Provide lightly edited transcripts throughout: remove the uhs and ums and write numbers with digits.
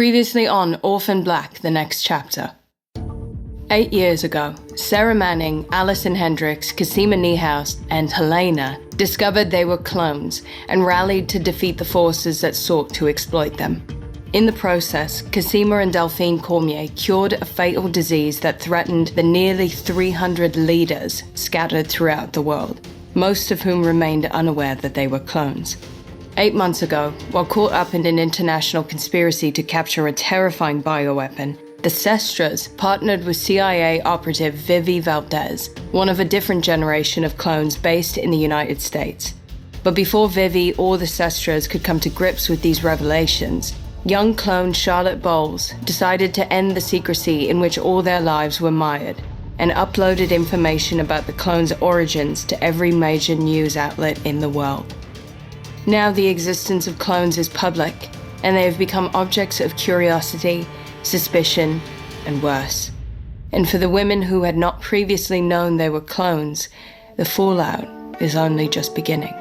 Previously on Orphan Black, the next chapter. 8 years ago, Sarah Manning, Alison Hendricks, Cosima Niehaus, and Helena discovered they were clones and rallied to defeat the forces that sought to exploit them. In the process, Cosima and Delphine Cormier cured a fatal disease that threatened the nearly 300 leaders scattered throughout the world, most of whom remained unaware that they were clones. 8 months ago, while caught up in an international conspiracy to capture a terrifying bioweapon, the Sestras partnered with CIA operative Vivi Valdez, one of a different generation of clones based in the United States. But before Vivi or the Sestras could come to grips with these revelations, young clone Charlotte Bowles decided to end the secrecy in which all their lives were mired, and uploaded information about the clones' origins to every major news outlet in the world. Now the existence of clones is public, and they have become objects of curiosity, suspicion, and worse. And for the women who had not previously known they were clones, the fallout is only just beginning.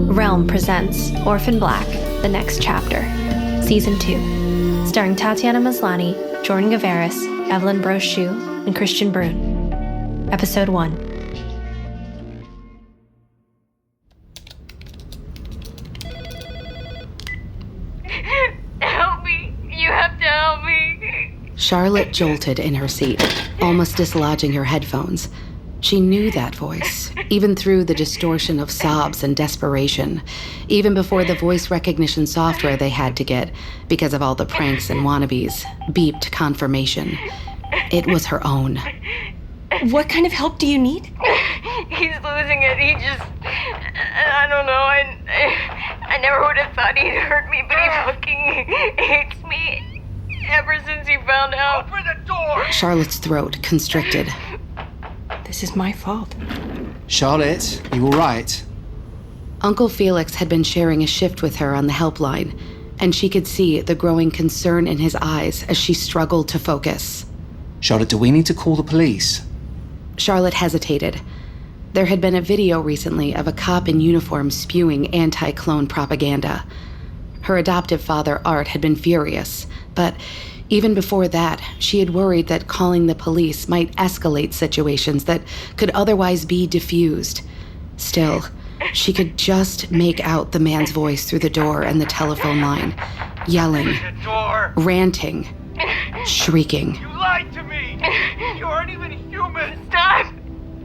Realm presents Orphan Black, the next chapter, Season 2, starring Tatiana Maslany, Jordan Gavaris, Evelyne Brochu, and Kristian Bruun. Episode 1. Help me. You have to help me. Charlotte jolted in her seat, almost dislodging her headphones. She knew that voice, even through the distortion of sobs and desperation, even before the voice recognition software they had to get, because of all the pranks and wannabes, beeped confirmation. It was her own. What kind of help do you need? He's losing it. He just... I don't know. I never would have thought he'd hurt me, but he fucking hates me ever since he found out. Open the door! Charlotte's throat constricted. This is my fault. Charlotte, you all right? Uncle Felix had been sharing a shift with her on the helpline, and she could see the growing concern in his eyes as she struggled to focus. Charlotte, do we need to call the police? Charlotte hesitated. There had been a video recently of a cop in uniform spewing anti-clone propaganda. Her adoptive father, Art, had been furious, but even before that, she had worried that calling the police might escalate situations that could otherwise be diffused. Still, she could just make out the man's voice through the door and the telephone line, yelling, ranting, shrieking. You lied to me! You aren't even human! Stop!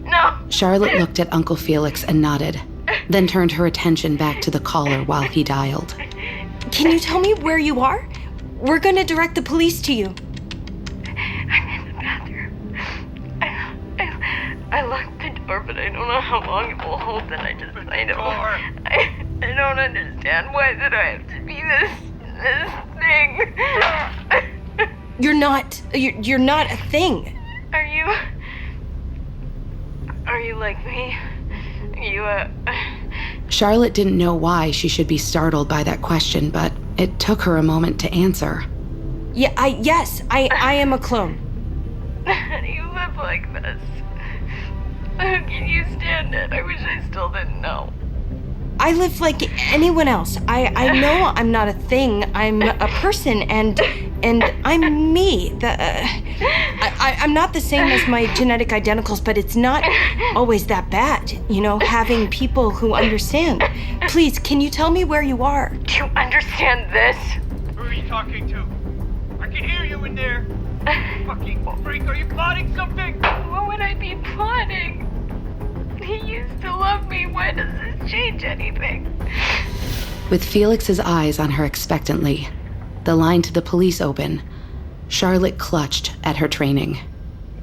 No! Charlotte looked at Uncle Felix and nodded, then turned her attention back to the caller while he dialed. Can you tell me where you are? We're gonna direct the police to you. I'm in the bathroom. I locked the door, but I don't know how long it will hold, and I don't understand. Why did I have to be this thing? You're not a thing. Are you like me? Charlotte didn't know why she should be startled by that question, but it took her a moment to answer. Yes, I am a clone. How do you live like this? How can you stand it? I wish I still didn't know. I live like anyone else. I know I'm not a thing. I'm a person, and I'm me. I'm not the same as my genetic identicals, but it's not always that bad, having people who understand. Please, can you tell me where you are? Do you understand this? Who are you talking to? I can hear you in there. Fucking freak, are you plotting something? What would I be plotting? He used to love me. Why does this change anything? With Felix's eyes on her expectantly, the line to the police open, Charlotte clutched at her training.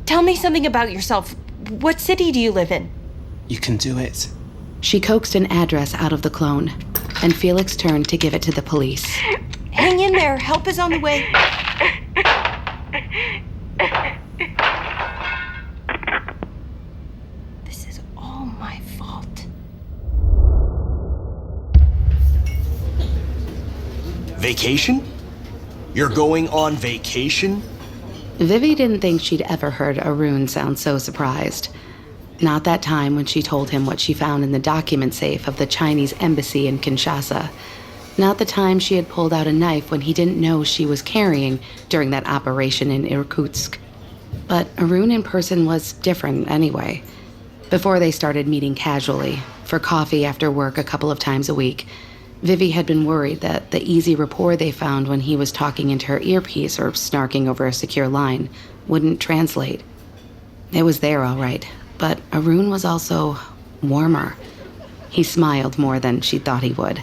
Tell me something about yourself. What city do you live in? You can do it. She coaxed an address out of the clone, and Felix turned to give it to the police. Hang in there. Help is on the way. This is all my fault. Vacation? You're going on vacation? Vivi didn't think she'd ever heard Arun sound so surprised. Not that time when she told him what she found in the document safe of the Chinese embassy in Kinshasa. Not the time she had pulled out a knife when he didn't know she was carrying during that operation in Irkutsk. But Arun in person was different anyway. Before they started meeting casually, for coffee after work a couple of times a week, Vivi had been worried that the easy rapport they found when he was talking into her earpiece or snarking over a secure line wouldn't translate. It was there all right, but Arun was also warmer. He smiled more than she thought he would.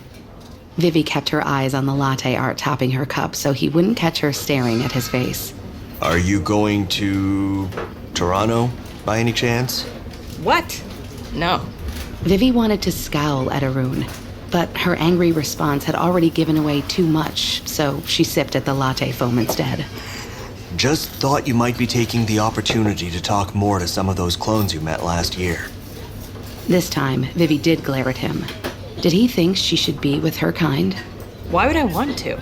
Vivi kept her eyes on the latte art topping her cup so he wouldn't catch her staring at his face. Are you going to Toronto by any chance? What? No. Vivi wanted to scowl at Arun, but her angry response had already given away too much, so she sipped at the latte foam instead. Just thought you might be taking the opportunity to talk more to some of those clones you met last year. This time, Vivi did glare at him. Did he think she should be with her kind? Why would I want to?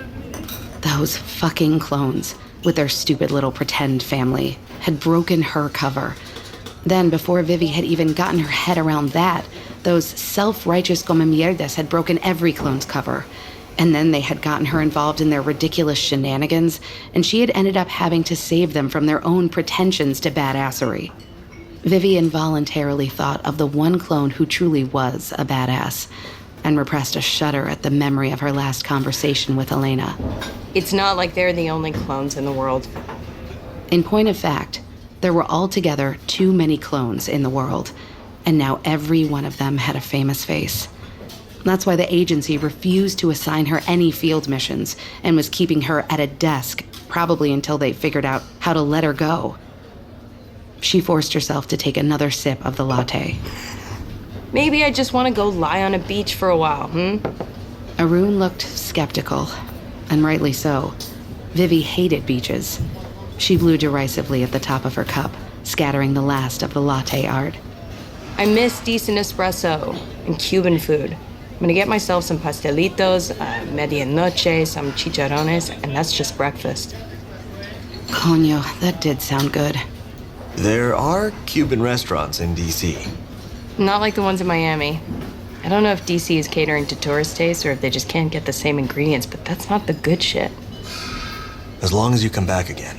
Those fucking clones, with their stupid little pretend family, had broken her cover. Then, before Vivi had even gotten her head around that, those self-righteous come mierdas had broken every clone's cover. And then they had gotten her involved in their ridiculous shenanigans, and she had ended up having to save them from their own pretensions to badassery. Vivi involuntarily thought of the one clone who truly was a badass, and repressed a shudder at the memory of her last conversation with Helena. It's not like they're the only clones in the world. In point of fact, there were altogether too many clones in the world, and now every one of them had a famous face. That's why the agency refused to assign her any field missions and was keeping her at a desk, probably until they figured out how to let her go. She forced herself to take another sip of the latte. Maybe I just want to go lie on a beach for a while, Arun looked skeptical, and rightly so. Vivi hated beaches. She blew derisively at the top of her cup, scattering the last of the latte art. I miss decent espresso and Cuban food. I'm gonna get myself some pastelitos, medianoche, some chicharrones, and that's just breakfast. Coño, that did sound good. There are Cuban restaurants in D.C. Not like the ones in Miami. I don't know if DC is catering to tourist tastes or if they just can't get the same ingredients, but that's not the good shit. As long as you come back again.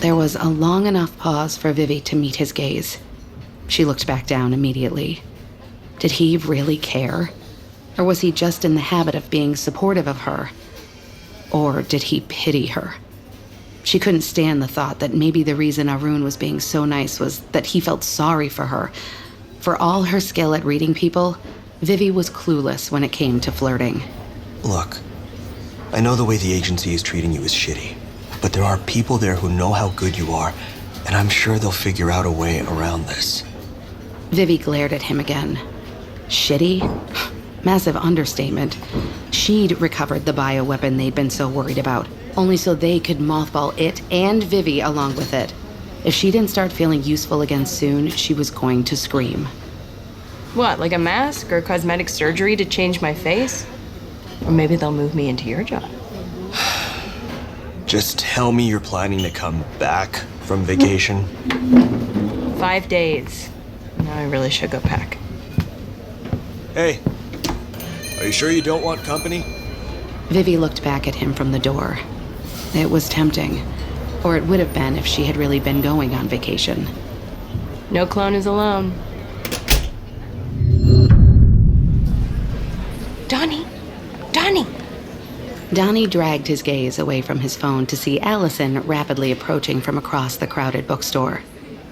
There was a long enough pause for Vivi to meet his gaze. She looked back down immediately. Did he really care? Or was he just in the habit of being supportive of her? Or did he pity her? She couldn't stand the thought that maybe the reason Arun was being so nice was that he felt sorry for her. For all her skill at reading people, Vivi was clueless when it came to flirting. Look, I know the way the agency is treating you is shitty, but there are people there who know how good you are, and I'm sure they'll figure out a way around this. Vivi glared at him again. Shitty? Massive understatement. She'd recovered the bioweapon they'd been so worried about, only so they could mothball it and Vivi along with it. If she didn't start feeling useful again soon, she was going to scream. What, like a mask or cosmetic surgery to change my face? Or maybe they'll move me into your job. Just tell me you're planning to come back from vacation. 5 days. Now I really should go pack. Hey, are you sure you don't want company? Vivi looked back at him from the door. It was tempting. Or it would have been if she had really been going on vacation. No clone is alone. Donnie! Donnie! Donnie dragged his gaze away from his phone to see Allison rapidly approaching from across the crowded bookstore.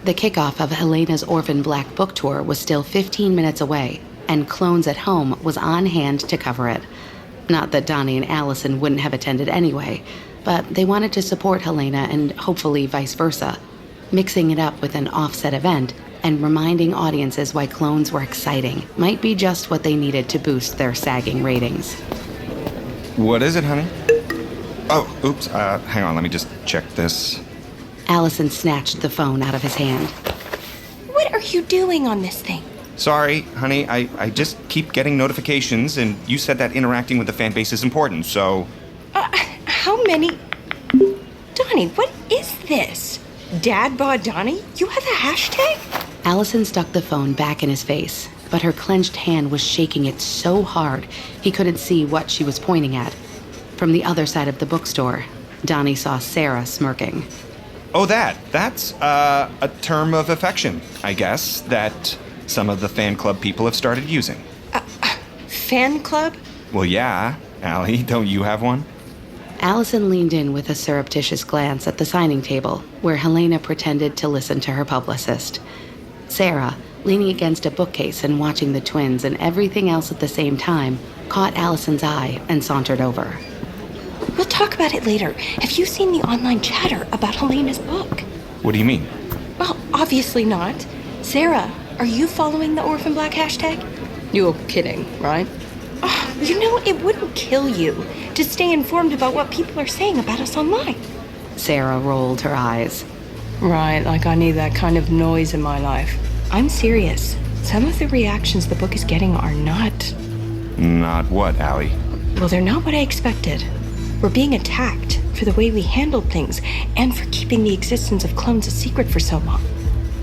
The kickoff of Helena's Orphan Black book tour was still 15 minutes away, and Clones at Home was on hand to cover it. Not that Donnie and Allison wouldn't have attended anyway, but they wanted to support Helena and hopefully vice versa, mixing it up with an offset event and reminding audiences why clones were exciting might be just what they needed to boost their sagging ratings. What is it, honey? Oh, oops, hang on, let me just check this. Allison snatched the phone out of his hand. What are you doing on this thing? Sorry, honey, I just keep getting notifications, and you said that interacting with the fan base is important, so... How many... Donnie, what is this? Dad bod Donnie? You have a hashtag? Allison stuck the phone back in his face, but her clenched hand was shaking it so hard he couldn't see what she was pointing at. From the other side of the bookstore, Donnie saw Sarah smirking. Oh, that's a term of affection, I guess, that some of the fan club people have started using. Fan club? Well, yeah. Allie, don't you have one? Allison leaned in with a surreptitious glance at the signing table, where Helena pretended to listen to her publicist. Sarah, leaning against a bookcase and watching the twins and everything else at the same time, caught Allison's eye and sauntered over. We'll talk about it later. Have you seen the online chatter about Helena's book? What do you mean? Well, obviously not. Sarah, are you following the Orphan Black hashtag? You're kidding, right? Oh, you know, it wouldn't kill you to stay informed about what people are saying about us online. Sarah rolled her eyes. Right, like I need that kind of noise in my life. I'm serious. Some of the reactions the book is getting are not... Not what, Allie? Well, they're not what I expected. We're being attacked for the way we handled things and for keeping the existence of clones a secret for so long.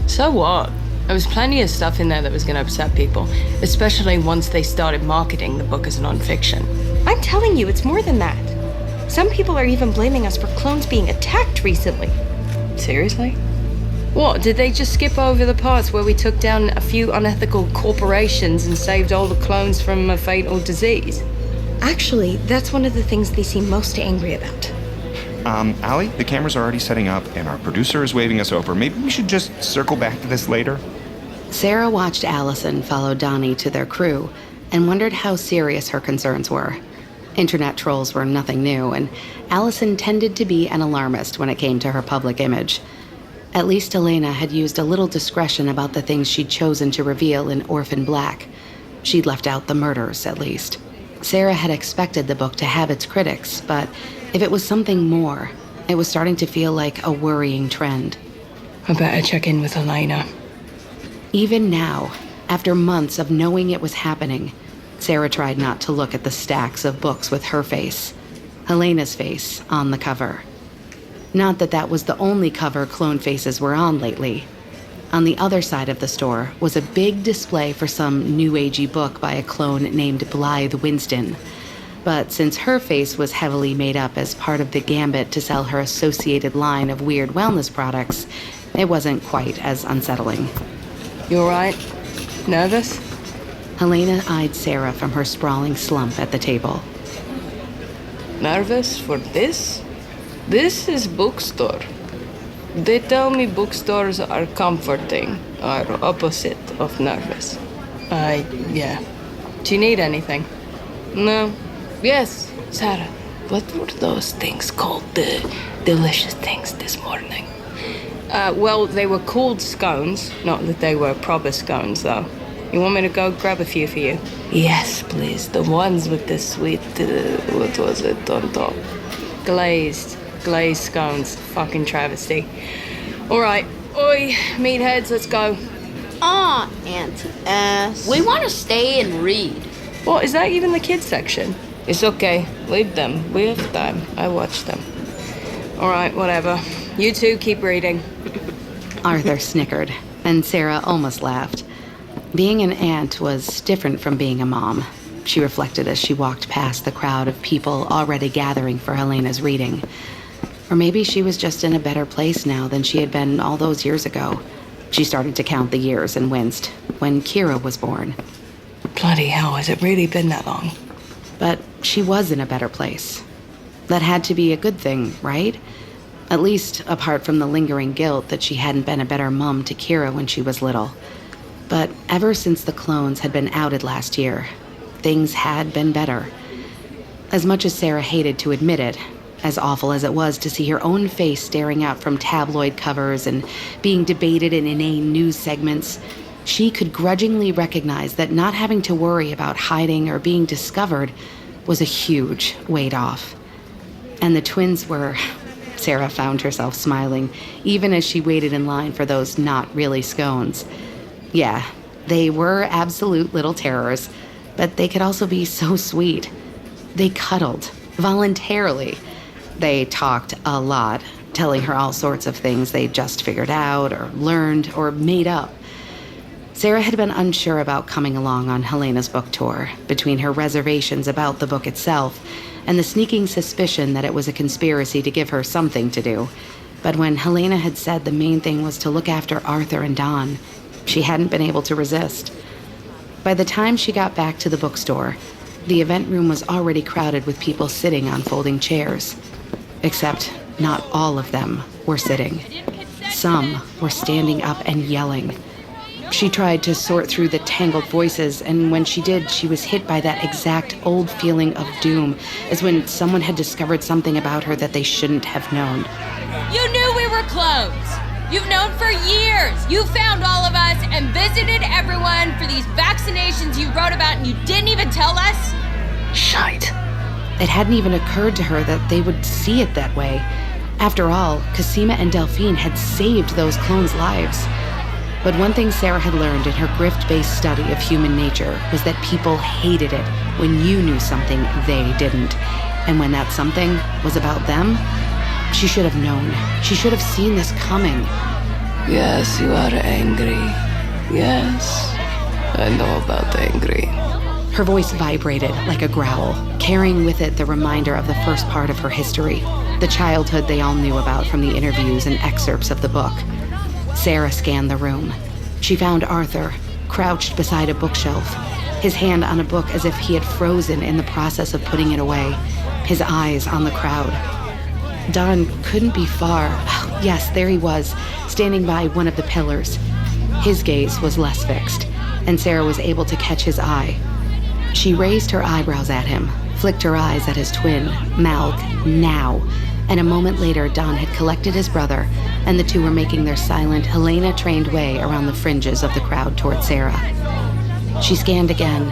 So what? There was plenty of stuff in there that was going to upset people, especially once they started marketing the book as nonfiction. I'm telling you, it's more than that. Some people are even blaming us for clones being attacked recently. Seriously? What, did they just skip over the parts where we took down a few unethical corporations and saved all the clones from a fatal disease? Actually, that's one of the things they seem most angry about. Allie, the cameras are already setting up and our producer is waving us over. Maybe we should just circle back to this later? Sarah watched Allison follow Donnie to their crew and wondered how serious her concerns were. Internet trolls were nothing new, and Allison tended to be an alarmist when it came to her public image. At least Helena had used a little discretion about the things she'd chosen to reveal in Orphan Black. She'd left out the murders, at least. Sarah had expected the book to have its critics, but if it was something more, it was starting to feel like a worrying trend. I better check in with Helena. Even now, after months of knowing it was happening, Sarah tried not to look at the stacks of books with her face, Helena's face, on the cover. Not that that was the only cover clone faces were on lately. On the other side of the store was a big display for some new agey book by a clone named Blythe Winston. But since her face was heavily made up as part of the gambit to sell her associated line of weird wellness products, it wasn't quite as unsettling. You all right? Nervous? Helena eyed Sarah from her sprawling slump at the table. Nervous for this? This is bookstore. They tell me bookstores are comforting, are opposite of nervous. Yeah. Do you need anything? No. Yes, Sarah. What were those things called? The delicious things this morning? Well, they were called scones. Not that they were proper scones, though. You want me to go grab a few for you? Yes, please. The ones with the sweet, what was it on top? Glazed scones. Fucking travesty. All right. Oi, meatheads, let's go. Aw, Auntie S. We want to stay and read. What, is that even the kids section? It's okay. Leave them. We have time. I watch them. All right, whatever. You two keep reading. Arthur snickered, and Sarah almost laughed. Being an aunt was different from being a mom, she reflected as she walked past the crowd of people already gathering for Helena's reading. Or maybe she was just in a better place now than she had been all those years ago. She started to count the years and winced when Kira was born. Bloody hell, has it really been that long? But she was in a better place. That had to be a good thing, right? At least apart from the lingering guilt that she hadn't been a better mom to Kira when she was little. But ever since the clones had been outed last year, things had been better. As much as Sarah hated to admit it, as awful as it was to see her own face staring out from tabloid covers and being debated in inane news segments, she could grudgingly recognize that not having to worry about hiding or being discovered was a huge weight off. And the twins were... Sarah found herself smiling, even as she waited in line for those not really scones. Yeah, they were absolute little terrors, but they could also be so sweet. They cuddled, voluntarily. They talked a lot, telling her all sorts of things they'd just figured out or learned or made up. Sarah had been unsure about coming along on Helena's book tour, between her reservations about the book itself and the sneaking suspicion that it was a conspiracy to give her something to do. But when Helena had said the main thing was to look after Arthur and Don, she hadn't been able to resist. By the time she got back to the bookstore, the event room was already crowded with people sitting on folding chairs. Except not all of them were sitting. Some were standing up and yelling. She tried to sort through the tangled voices, and when she did, she was hit by that exact old feeling of doom, as when someone had discovered something about her that they shouldn't have known. You knew we were clones! You've known for years! You found all of us and visited everyone for these vaccinations you wrote about and you didn't even tell us? Shite. It hadn't even occurred to her that they would see it that way. After all, Cosima and Delphine had saved those clones' lives. But one thing Sarah had learned in her grift-based study of human nature was that people hated it when you knew something they didn't. And when that something was about them, she should have known. She should have seen this coming. Yes, you are angry. Yes, I know about angry. Her voice vibrated like a growl, carrying with it the reminder of the first part of her history, the childhood they all knew about from the interviews and excerpts of the book. Sarah scanned the room. She found Arthur, crouched beside a bookshelf, his hand on a book as if he had frozen in the process of putting it away, his eyes on the crowd. Don couldn't be far. Oh, yes, there he was, standing by one of the pillars. His gaze was less fixed, and Sarah was able to catch his eye. She raised her eyebrows at him, flicked her eyes at his twin, Malk, now, and a moment later Don had collected his brother, and the two were making their silent, Helena-trained way around the fringes of the crowd toward Sarah. She scanned again.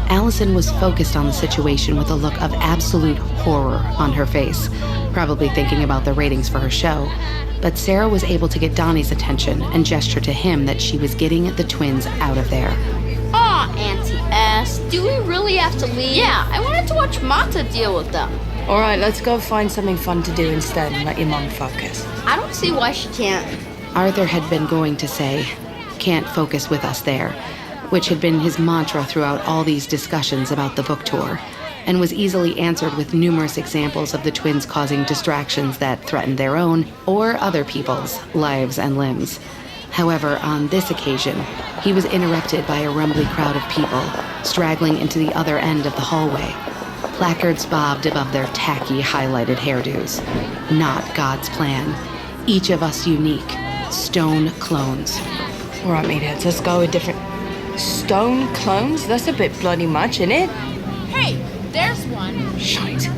Allison was focused on the situation with a look of absolute horror on her face, probably thinking about the ratings for her show. But Sarah was able to get Donnie's attention and gesture to him that she was getting the twins out of there. Aw, Auntie S, do we really have to leave? Yeah, I wanted to watch Mata deal with them. All right, let's go find something fun to do instead and let your mom focus. I don't see why she can't. Arthur had been going to say, "Can't focus with us there," which had been his mantra throughout all these discussions about the book tour, and was easily answered with numerous examples of the twins causing distractions that threatened their own or other people's lives and limbs. However, on this occasion, he was interrupted by a rumbly crowd of people, straggling into the other end of the hallway. Placards bobbed above their tacky, highlighted hairdos. Not God's plan. Each of us unique. Stone clones. All right, meatheads, let's go with different... Stone clones? That's a bit bloody much, isn't it? Hey, there's one. Shite.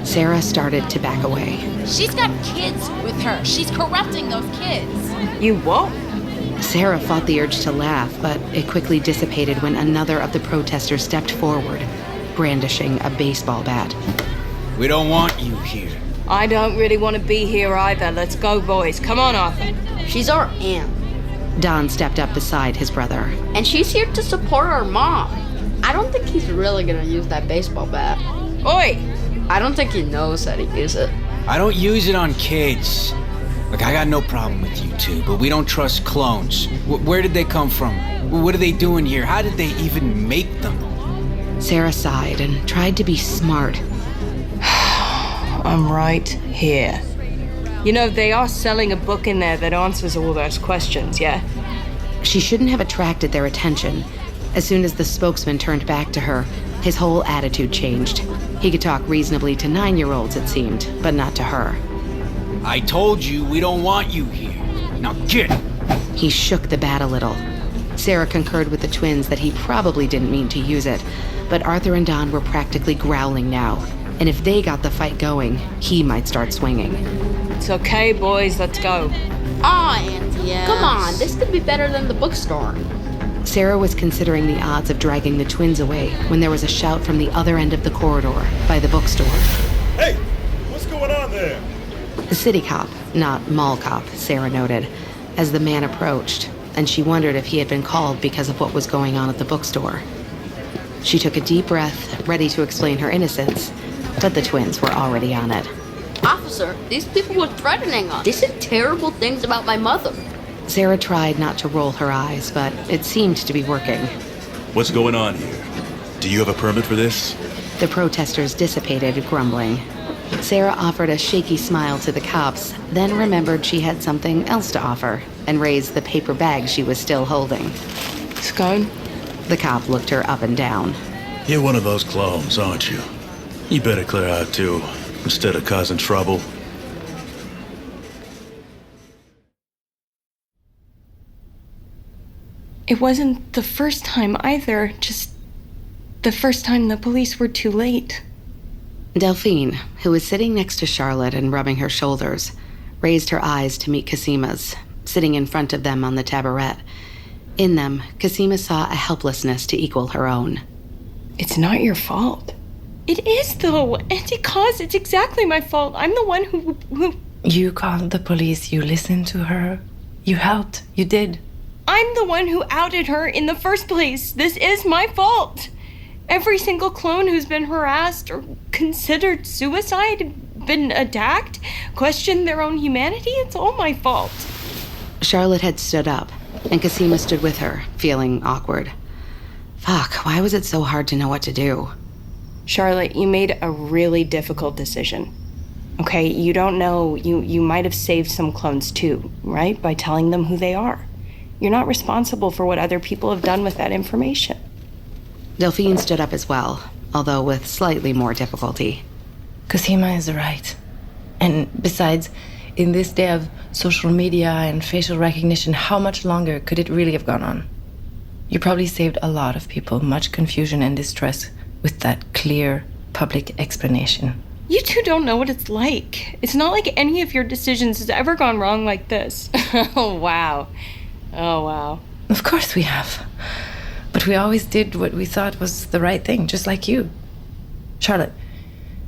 Sarah started to back away. She's got kids with her. She's corrupting those kids. You what? Sarah fought the urge to laugh, but it quickly dissipated when another of the protesters stepped forward, brandishing a baseball bat. We don't want you here. I don't really want to be here either. Let's go, boys. Come on, Arthur. She's our aunt. Don stepped up beside his brother. And she's here to support our mom. I don't think he's really gonna use that baseball bat. Oi! I don't think he knows that he'd use it. I don't use it on kids. Look, I got no problem with you two, but we don't trust clones. Where did they come from? What are they doing here? How did they even make them? Sarah sighed and tried to be smart. I'm right here. You know, they are selling a book in there that answers all those questions, yeah? She shouldn't have attracted their attention. As soon as the spokesman turned back to her, his whole attitude changed. He could talk reasonably to 9-year-olds, it seemed, but not to her. I told you we don't want you here. Now get it! He shook the bat a little. Sarah concurred with the twins that he probably didn't mean to use it, but Arthur and Don were practically growling now, and if they got the fight going, he might start swinging. It's okay, boys, let's go. Aw, Auntie S. Come on, this could be better than the bookstore. Sarah was considering the odds of dragging the twins away when there was a shout from the other end of the corridor by the bookstore. Hey, what's going on there? The city cop, not mall cop, Sarah noted, as the man approached, and she wondered if he had been called because of what was going on at the bookstore. She took a deep breath, ready to explain her innocence, but the twins were already on it. Officer, these people were threatening us. They said terrible things about my mother. Sarah tried not to roll her eyes, but it seemed to be working. What's going on here? Do you have a permit for this? The protesters dissipated, grumbling. Sarah offered a shaky smile to the cops, then remembered she had something else to offer, and raised the paper bag she was still holding. Scone? The cop looked her up and down. You're one of those clones, aren't you? You better clear out too, instead of causing trouble. It wasn't the first time either, just the first time the police were too late. Delphine, who was sitting next to Charlotte and rubbing her shoulders, raised her eyes to meet Casima's, sitting in front of them on the taboret. In them, Casima saw a helplessness to equal her own. It's not your fault. It is, though. It's exactly my fault. I'm the one who... You called the police, you listened to her, you helped, you did. I'm the one who outed her in the first place. This is my fault. Every single clone who's been harassed or considered suicide, been attacked, questioned their own humanity, it's all my fault. Charlotte had stood up, and Casima stood with her, feeling awkward. Fuck, why was it so hard to know what to do? Charlotte, you made a really difficult decision. Okay, you don't know, you might have saved some clones too, right? By telling them who they are. You're not responsible for what other people have done with that information. Delphine stood up as well, although with slightly more difficulty. Casima is right. And besides, in this day of social media and facial recognition, how much longer could it really have gone on? You probably saved a lot of people much confusion and distress with that clear, public explanation. You two don't know what it's like. It's not like any of your decisions has ever gone wrong like this. Oh, wow. Oh, wow. Of course we have. But we always did what we thought was the right thing, just like you. Charlotte,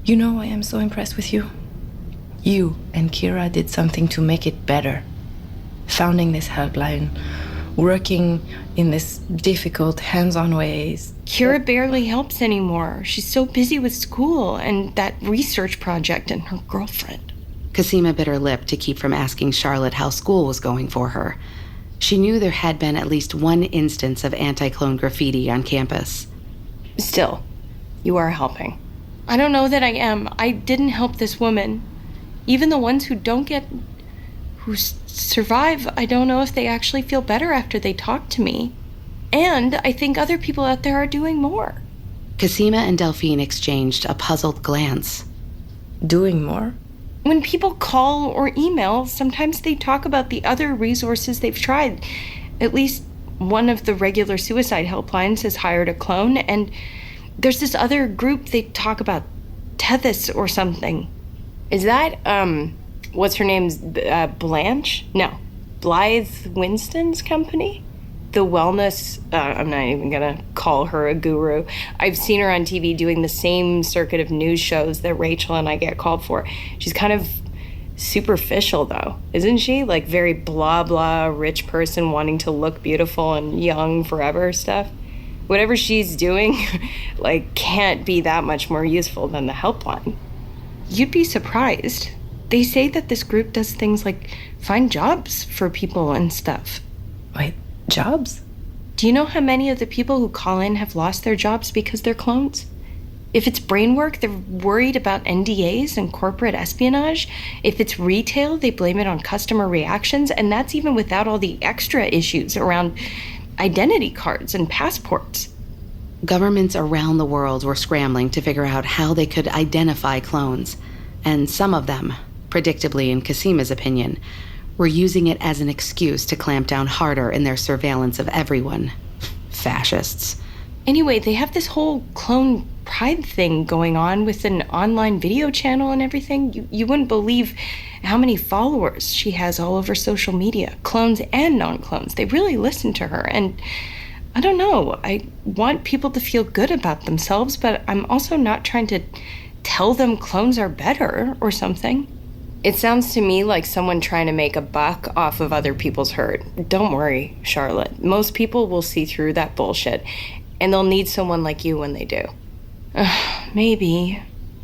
you know why I'm so impressed with you? You and Kira did something to make it better. Founding this helpline, working in this difficult, hands-on ways. Kira barely helps anymore. She's so busy with school and that research project and her girlfriend. Casima bit her lip to keep from asking Charlotte how school was going for her. She knew there had been at least one instance of anti-clone graffiti on campus. Still, you are helping. I don't know that I am. I didn't help this woman. Even the ones who survive, I don't know if they actually feel better after they talk to me. And I think other people out there are doing more. Casima and Delphine exchanged a puzzled glance. Doing more? When people call or email, sometimes they talk about the other resources they've tried. At least one of the regular suicide helplines has hired a clone, and there's this other group they talk about, Tethys or something. Is that, what's her name's, Blanche? No, Blythe Winston's company? The wellness, I'm not even gonna call her a guru. I've seen her on TV doing the same circuit of news shows that Rachel and I get called for. She's kind of superficial though, isn't she? Like very blah blah, rich person wanting to look beautiful and young forever stuff. Whatever she's doing, like can't be that much more useful than the helpline. You'd be surprised. They say that this group does things like find jobs for people and stuff. Wait, jobs? Do you know how many of the people who call in have lost their jobs because they're clones? If it's brain work, they're worried about NDAs and corporate espionage. If it's retail, they blame it on customer reactions, and that's even without all the extra issues around identity cards and passports. Governments around the world were scrambling to figure out how they could identify clones, and some of them, predictably in Casima's opinion, were using it as an excuse to clamp down harder in their surveillance of everyone. Fascists. Anyway, they have this whole clone pride thing going on with an online video channel and everything. You wouldn't believe how many followers she has all over social media, clones and non-clones. They really listen to her, and I don't know. I want people to feel good about themselves, but I'm also not trying to tell them clones are better or something. It sounds to me like someone trying to make a buck off of other people's hurt. Don't worry, Charlotte. Most people will see through that bullshit, and they'll need someone like you when they do. Maybe.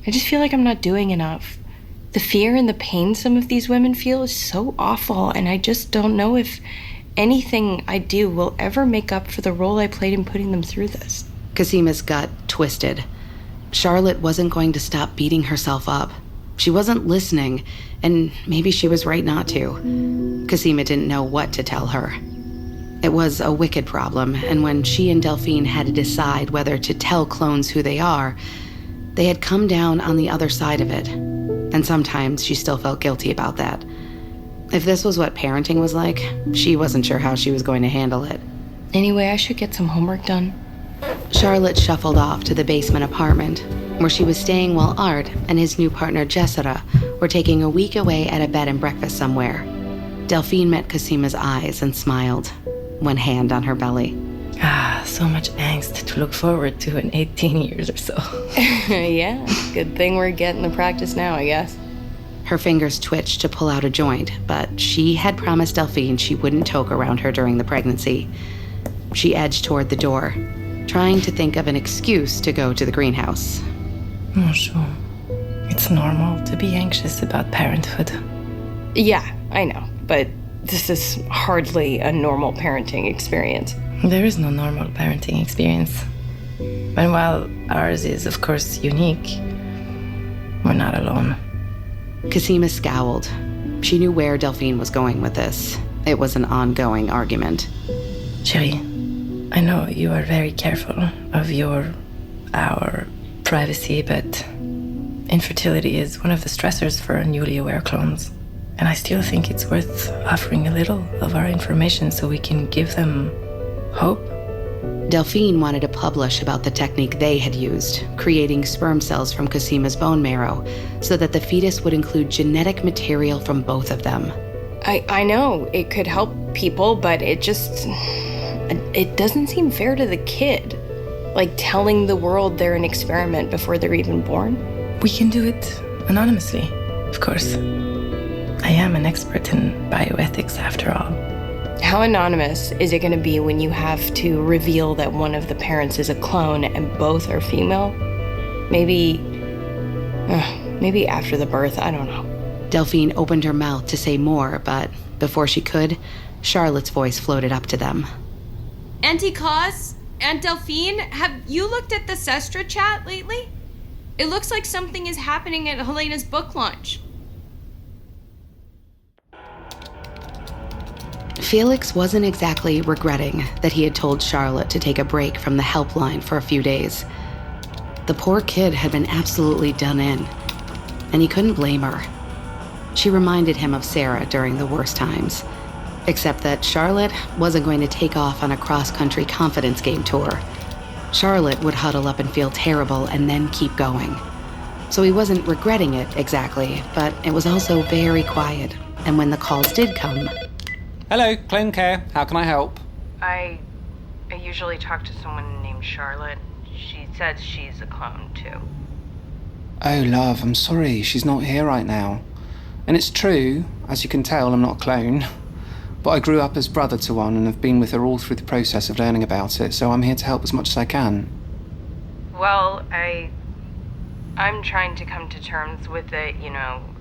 I just feel like I'm not doing enough. The fear and the pain some of these women feel is so awful, and I just don't know if anything I do will ever make up for the role I played in putting them through this. Casima's gut twisted. Charlotte wasn't going to stop beating herself up. She wasn't listening, and maybe she was right not to. Casima didn't know what to tell her. It was a wicked problem, and when she and Delphine had to decide whether to tell clones who they are, they had come down on the other side of it. And sometimes she still felt guilty about that. If this was what parenting was like, she wasn't sure how she was going to handle it. Anyway, I should get some homework done. Charlotte shuffled off to the basement apartment, where she was staying while Art and his new partner Jessica were taking a week away at a bed and breakfast somewhere. Delphine met Casima's eyes and smiled, one hand on her belly. So much angst to look forward to in 18 years or so. Yeah, good thing we're getting the practice now, I guess. Her fingers twitched to pull out a joint, but she had promised Delphine she wouldn't toke around her during the pregnancy. She edged toward the door, trying to think of an excuse to go to the greenhouse. Oh, sure. It's normal to be anxious about parenthood. Yeah, I know, but this is hardly a normal parenting experience. There is no normal parenting experience. And while ours is, of course, unique, we're not alone. Casima scowled. She knew where Delphine was going with this. It was an ongoing argument. Chérie, I know you are very careful of our privacy, but infertility is one of the stressors for newly aware clones. And I still think it's worth offering a little of our information so we can give them hope. Delphine wanted to publish about the technique they had used, creating sperm cells from Casima's bone marrow, so that the fetus would include genetic material from both of them. I know it could help people, but it doesn't seem fair to the kid. Like telling the world they're an experiment before they're even born. We can do it anonymously, of course. I am an expert in bioethics, after all. How anonymous is it going to be when you have to reveal that one of the parents is a clone and both are female? Maybe after the birth, I don't know. Delphine opened her mouth to say more, but before she could, Charlotte's voice floated up to them. Auntie Cos, Aunt Delphine, have you looked at the Sestra chat lately? It looks like something is happening at Helena's book launch. Felix wasn't exactly regretting that he had told Charlotte to take a break from the helpline for a few days. The poor kid had been absolutely done in, and he couldn't blame her. She reminded him of Sarah during the worst times, except that Charlotte wasn't going to take off on a cross-country confidence game tour. Charlotte would huddle up and feel terrible and then keep going. So he wasn't regretting it exactly, but it was also very quiet, and when the calls did come... Hello, Clone Care. How can I help? I usually talk to someone named Charlotte. She says she's a clone, too. Oh, love, I'm sorry. She's not here right now. And it's true, as you can tell, I'm not a clone. But I grew up as brother to one and have been with her all through the process of learning about it, so I'm here to help as much as I can. Well, I'm trying to come to terms with it,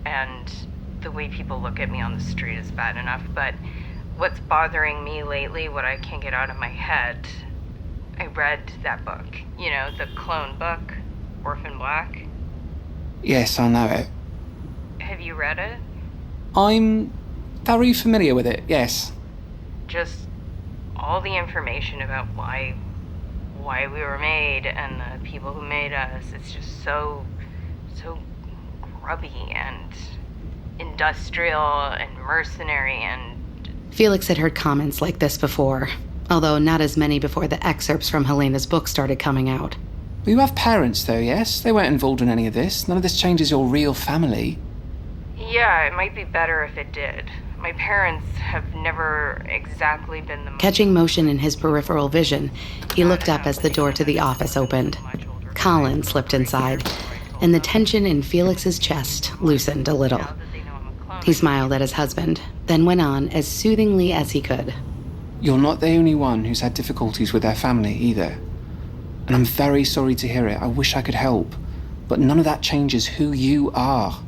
and the way people look at me on the street is bad enough, but what's bothering me lately, what I can't get out of my head, I read that book, the clone book, Orphan Black. Yes, I know it. Have you read it? I'm very familiar with it, yes. Just all the information about why we were made and the people who made us, it's just so grubby and industrial and mercenary and... Felix had heard comments like this before, although not as many before the excerpts from Helena's book started coming out. You have parents, though, yes? They weren't involved in any of this. None of this changes your real family. Yeah, it might be better if it did. My parents have never exactly been the most... Catching motion in his peripheral vision, he looked up as the door to the office opened. Colin slipped inside, and the tension in Felix's chest loosened a little. He smiled at his husband, then went on as soothingly as he could. You're not the only one who's had difficulties with their family, either. And I'm very sorry to hear it. I wish I could help. But none of that changes who you are.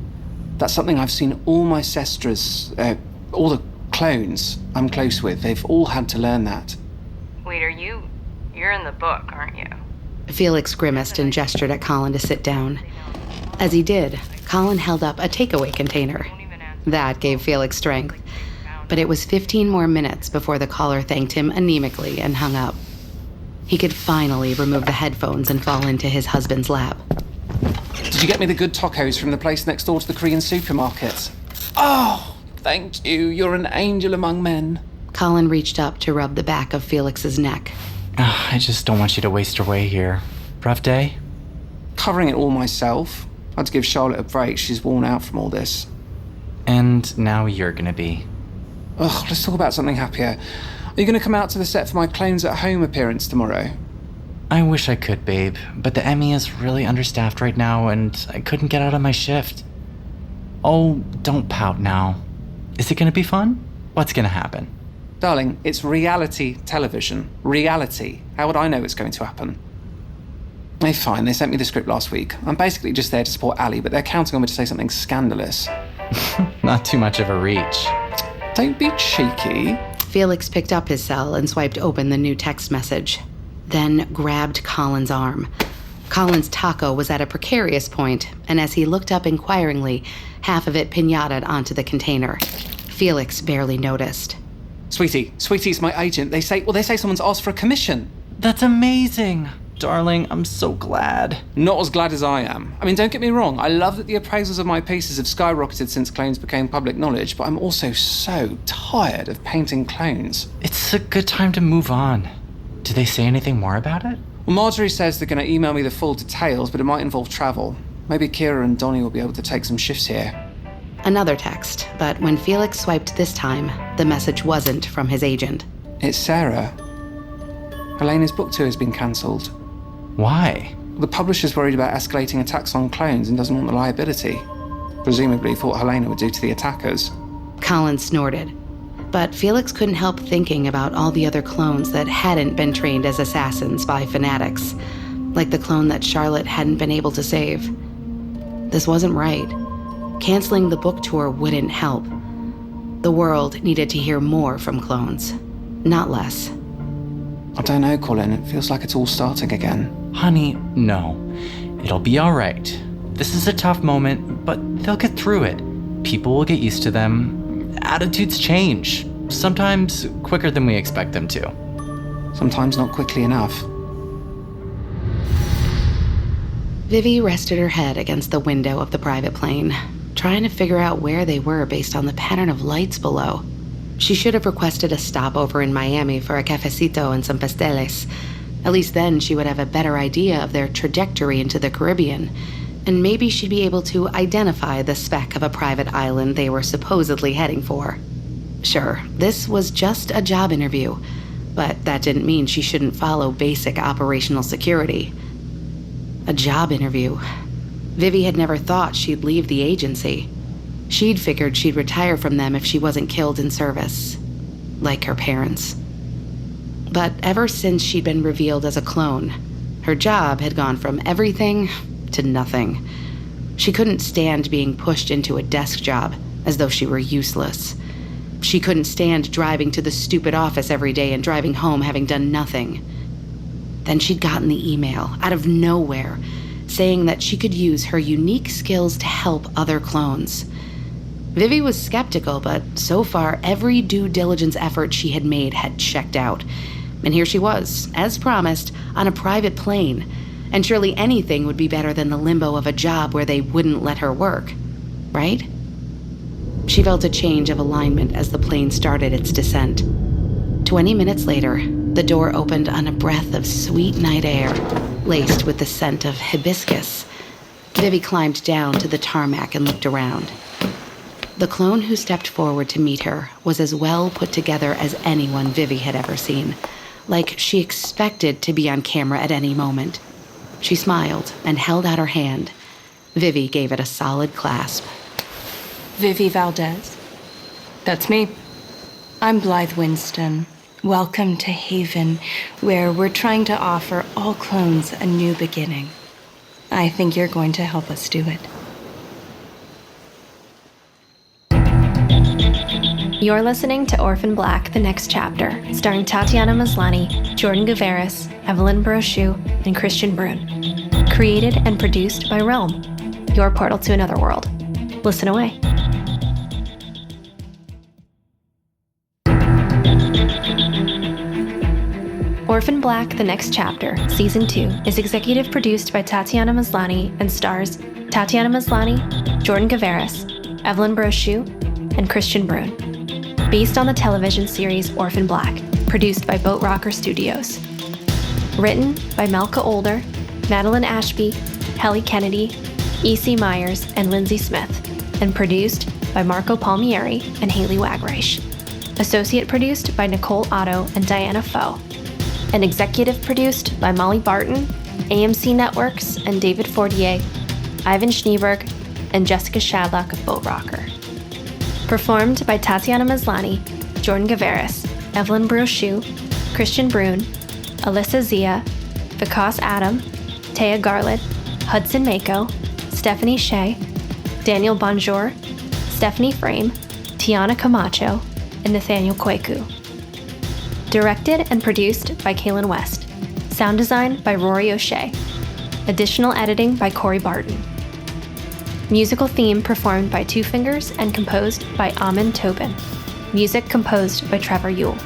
That's something I've seen all my Sestras, all the clones I'm close with, they've all had to learn that. Wait, you're in the book, aren't you? Felix grimaced and gestured at Colin to sit down. As he did, Colin held up a takeaway container. That gave Felix strength. But it was 15 more minutes before the caller thanked him anemically and hung up. He could finally remove the headphones and fall into his husband's lap. Did you get me the good tacos from the place next door to the Korean supermarket? Oh, thank you. You're an angel among men. Colin reached up to rub the back of Felix's neck. I just don't want you to waste your way here. Rough day? Covering it all myself. I had to give Charlotte a break. She's worn out from all this. And now you're gonna be. Ugh, let's talk about something happier. Are you going to come out to the set for my Clones at Home appearance tomorrow? I wish I could, babe, but the Emmy is really understaffed right now and I couldn't get out of my shift. Oh, don't pout now. Is it gonna be fun? What's gonna happen? Darling, it's reality television. Reality. How would I know it's going to happen? Hey, fine, they sent me the script last week. I'm basically just there to support Ali, but they're counting on me to say something scandalous. Not too much of a reach. Don't be cheeky. Felix picked up his cell and swiped open the new text message, then grabbed Colin's arm. Colin's taco was at a precarious point, and as he looked up inquiringly, half of it pinataed onto the container. Felix barely noticed. Sweetie's my agent. They say someone's asked for a commission. That's amazing. Darling, I'm so glad. Not as glad as I am. I mean, don't get me wrong, I love that the appraisals of my pieces have skyrocketed since clones became public knowledge, but I'm also so tired of painting clones. It's a good time to move on. Do they say anything more about it? Well, Marjorie says they're going to email me the full details, but it might involve travel. Maybe Kira and Donnie will be able to take some shifts here. Another text, but when Felix swiped this time, the message wasn't from his agent. It's Sarah. Helena's book tour has been cancelled. Why? The publisher's worried about escalating attacks on clones and doesn't want the liability. Presumably thought Helena would do to the attackers. Colin snorted. But Felix couldn't help thinking about all the other clones that hadn't been trained as assassins by fanatics, like the clone that Charlotte hadn't been able to save. This wasn't right. Canceling the book tour wouldn't help. The world needed to hear more from clones, not less. I don't know, Colin. It feels like it's all starting again. Honey, no. It'll be all right. This is a tough moment, but they'll get through it. People will get used to them. Attitudes change. Sometimes quicker than we expect them to. Sometimes not quickly enough. Vivi rested her head against the window of the private plane, trying to figure out where they were based on the pattern of lights below. She should have requested a stopover in Miami for a cafecito and some pasteles. At least then she would have a better idea of their trajectory into the Caribbean, and maybe she'd be able to identify the speck of a private island they were supposedly heading for. Sure, this was just a job interview, but that didn't mean she shouldn't follow basic operational security. A job interview. Vivi had never thought she'd leave the agency. She'd figured she'd retire from them if she wasn't killed in service, like her parents. But ever since she'd been revealed as a clone, her job had gone from everything to nothing. She couldn't stand being pushed into a desk job as though she were useless. She couldn't stand driving to the stupid office every day and driving home having done nothing. Then she'd gotten the email, out of nowhere, saying that she could use her unique skills to help other clones. Vivi was skeptical, but so far every due diligence effort she had made had checked out. And here she was, as promised, on a private plane. And surely anything would be better than the limbo of a job where they wouldn't let her work, right? She felt a change of alignment as the plane started its descent. 20 minutes later, the door opened on a breath of sweet night air, laced with the scent of hibiscus. Vivi climbed down to the tarmac and looked around. The clone who stepped forward to meet her was as well put together as anyone Vivi had ever seen, like she expected to be on camera at any moment. She smiled and held out her hand. Vivi gave it a solid clasp. Vivi Valdez. That's me. I'm Blythe Winston. Welcome to Haven, where we're trying to offer all clones a new beginning. I think you're going to help us do it. You're listening to Orphan Black, the next chapter, starring Tatiana Maslany, Jordan Gavaris, Evelyne Brochu, and Kristian Bruun. Created and produced by Realm, your portal to another world. Listen away. Orphan Black, the next chapter, Season 2, is executive produced by Tatiana Maslany and stars Tatiana Maslany, Jordan Gavaris, Evelyne Brochu, and Kristian Bruun. Based on the television series Orphan Black, produced by Boat Rocker Studios. Written by Malka Older, Madeline Ashby, Heli Kennedy, E.C. Myers, and Lindsay Smith, and produced by Marco Palmieri and Haley Wagreich. Associate produced by Nicole Otto and Diana Foe. And executive produced by Molly Barton, AMC Networks, and David Fortier, Ivan Schneeberg, and Jessica Shadlock of Boat Rocker. Performed by Tatiana Maslany, Jordan Gavaris, Evelyne Brochu, Kristian Bruun, Alyssa Zia, Vikas Adam, Taya Garland, Hudson Mako, Stephanie Shea, Daniel Bonjour, Stephanie Frame, Tiana Camacho, and Nathaniel Kweku. Directed and produced by Kaylin West. Sound design by Rory O'Shea. Additional editing by Corey Barton. Musical theme performed by Two Fingers and composed by Amin Tobin. Music composed by Trevor Yule.